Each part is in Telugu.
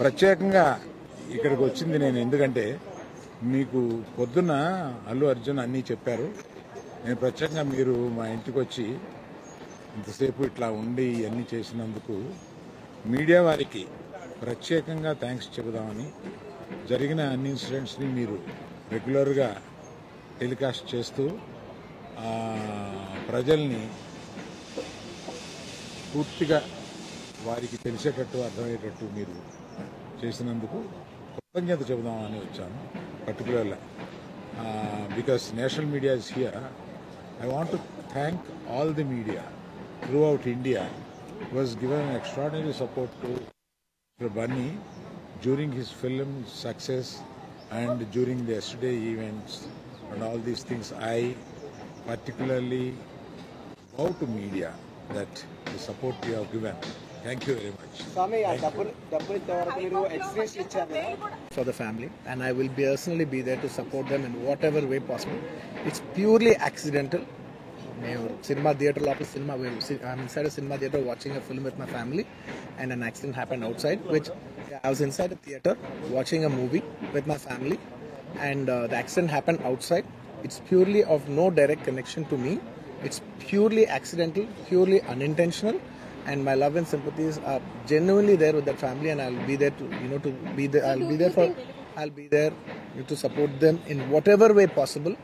ప్రత్యేకంగా ఇక్కడికి వచ్చింది నేను ఎందుకంటే మీకు పొద్దున్న అల్లు అర్జున్ అన్నీ చెప్పారు. నేను ప్రత్యేకంగా మీరు మా ఇంటికి వచ్చి ఇంతసేపు ఇట్లా ఉండి ఇవన్నీ చేసినందుకు మీడియా వారికి ప్రత్యేకంగా థ్యాంక్స్ చెబుదామని, జరిగిన అన్ని ఇన్సిడెంట్స్ని మీరు రెగ్యులర్గా టెలికాస్ట్ చేస్తూ ప్రజల్ని పూర్తిగా వారికి తెలిసేటట్టు అర్థమయ్యేటట్టు మీరు చేసినందుకు కృతజ్ఞత చెబుదామని వచ్చాను. పర్టికులర్గా because national media is here. I want to thank all the media throughout India who has given extraordinary support to Mr. Bunny during his film success and during the yesterday events and all these things. I particularly bow to media that the support you have given. Thank you very much. For the family, and I will personally be there to support them in whatever way possible. It's purely accidental. Cinema theatre, I'm inside a cinema theatre watching a film with my family, and an accident happened outside. Which I was inside a theatre watching a movie with my family, and the accident happened outside. It's purely of no direct connection to me. It's purely accidental, purely unintentional. And my love and sympathies are genuinely there with that family, and I'll be there to be there. I'll be there to support them in whatever way possible.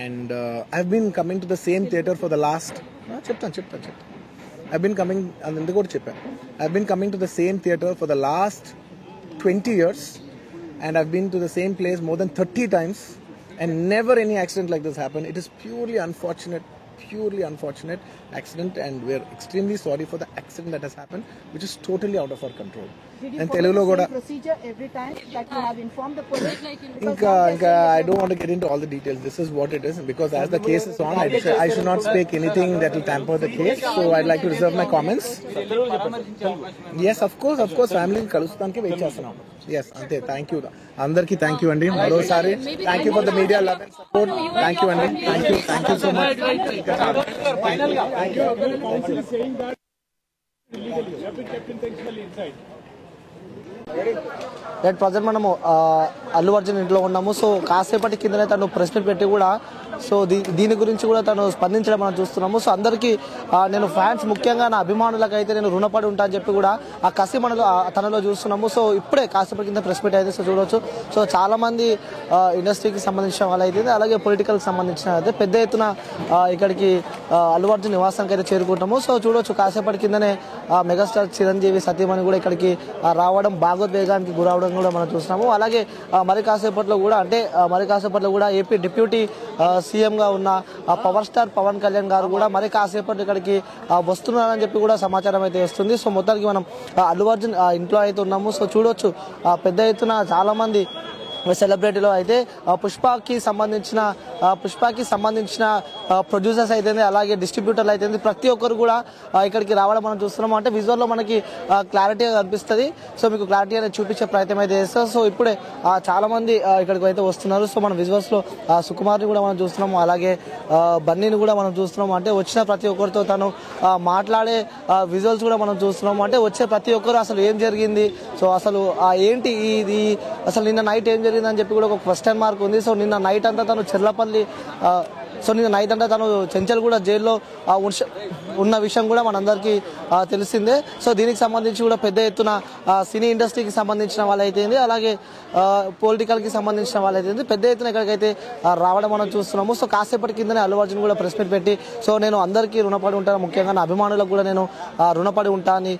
And I've been coming to the same theatre for the last. I've been coming to the same theatre for the last 20 years, and I've been to the same place more than 30 times, and never any accident like this happened. It is purely unfortunate accident, and we're extremely sorry for the accident that has happened, which is totally out of our control. Did you follow the same procedure every time that you have informed the police? I don't want to get into all the details. This is what it is, because as the case is on, I should not speak anything that will tamper the case, so I'd like to reserve my comments. Yes, of course, family kalustaniki wait chestunam. Yes, ante. Thank you andarki, thank you andi marosari. Thank you for the media love and support. Thank you andi, thank you so much. Finally, thank you. Saying that illegally, you have been kept intentionally inside. Right, present మనము అల్లు అర్జున్ ఇంట్లో ఉన్నాము. సో కాసేపటి కిందనే తను ప్రెస్ మీట్ పెట్టి కూడా సో దీని గురించి కూడా తను స్పందించడం మనం చూస్తున్నాము. సో అందరికీ నేను ఫ్యాన్స్, ముఖ్యంగా నా అభిమానులకు అయితే నేను రుణపడి ఉంటా అని చెప్పి కూడా ఆ కసి తనలో చూస్తున్నాము. సో ఇప్పుడే కాసేపటి కింద ప్రెస్ మీట్ అయితే సో చూడవచ్చు. సో చాలా మంది ఇండస్ట్రీకి సంబంధించిన వాళ్ళు అయితే, అలాగే పొలిటికల్కి సంబంధించిన అయితే పెద్ద ఎత్తున ఇక్కడికి అల్లు అర్జున్ నివాసానికి అయితే చేరుకుంటాము. సో చూడవచ్చు కాసేపటి కిందనే మెగాస్టార్ చిరంజీవి సతీమణి కూడా ఇక్కడికి రావడం, భాగోద్వేగానికి గురవడం కూడా మనం చూస్తున్నాము. అలాగే మరి కాసేపట్లో కూడా ఏపీ డిప్యూటీ సీఎంగా ఉన్న పవర్ స్టార్ పవన్ కళ్యాణ్ గారు కూడా మరి కాసేపట్లో ఇక్కడికి వస్తున్నారని చెప్పి కూడా సమాచారం అయితే వస్తుంది. సో మొత్తానికి మనం అల్లు అర్జున్ ఇంట్లో అయితే ఉన్నాము. సో చూడొచ్చు పెద్ద ఎత్తున చాలా మంది సెలబ్రిటీలో అయితే పుష్పకి సంబంధించిన ప్రొడ్యూసర్స్ అయితే, అలాగే డిస్ట్రిబ్యూటర్లు అయితే ప్రతి ఒక్కరు కూడా ఇక్కడికి రావడం మనం చూస్తున్నాము. అంటే విజువల్లో మనకి క్లారిటీగా కనిపిస్తుంది. సో మీకు క్లారిటీ అనేది చూపించే ప్రయత్నం అయితే చేస్తారు. సో ఇప్పుడే చాలా మంది ఇక్కడికి అయితే వస్తున్నారు. సో మన విజువల్స్ లో సుకుమార్ని కూడా మనం చూస్తున్నాము, అలాగే బన్నీని కూడా మనం చూస్తున్నాము. అంటే వచ్చిన ప్రతి ఒక్కరితో తను మాట్లాడే విజువల్స్ కూడా మనం చూస్తున్నాము. అంటే వచ్చే ప్రతి ఒక్కరు అసలు ఏం జరిగింది, సో అసలు ఏంటి ఇది, అసలు నిన్న నైట్ ఏం జరిగిందని చెప్పి కూడా ఒక క్వశ్చన్ మార్క్ ఉంది. సో నిన్న నైట్ అంతా తను చెర్లపల్లి తను చెంచల్గూడ జైల్లో ఉన్న విషయం కూడా మనందరికీ తెలిసిందే. సో దీనికి సంబంధించి కూడా పెద్ద ఎత్తున సినీ ఇండస్ట్రీకి సంబంధించిన వాళ్ళైతే, అలాగే పొలిటికల్కి సంబంధించిన వాళ్ళైతే పెద్ద ఎత్తున ఇక్కడికైతే రావడం మనం చూస్తున్నాము. సో కాసేపటి కిందనే అల్లు అర్జున్ కూడా ప్రెస్ మీట్ పెట్టి సో నేను అందరికీ రుణపడి ఉంటాను, ముఖ్యంగా నా అభిమానులకు కూడా నేను రుణపడి ఉంటా అని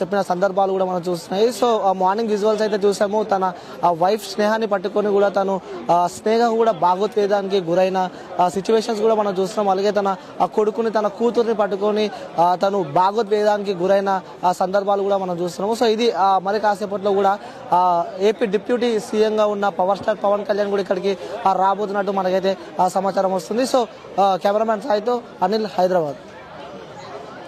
చెప్పిన సందర్భాలు కూడా మనం చూస్తున్నాయి. సో మార్నింగ్ విజువల్స్ అయితే చూసాము. తన వైఫ్ స్నేహాన్ని పట్టుకొని కూడా తను స్నేహం కూడా భాగోద్వేగానికి గురైన సిచ్యువేషన్స్ కూడా మనం చూస్తున్నాం. అలాగే తన కొడుకుని, తన కూతుర్ని పట్టుకొని తను భాగోద్వేగానికి గురైన సందర్భాలు కూడా మనం చూస్తున్నాము. సో ఇది మరి కాసేపట్లో కూడా ఏపీ డిప్యూటీ సీఎంగా ఉన్న పవర్ స్టార్ పవన్ కళ్యాణ్ కూడా ఇక్కడికి రాబోతున్నట్టు మనకైతే సమాచారం వస్తుంది. సో కెమెరామ్యాన్ సాయితో అనిల్, హైదరాబాద్.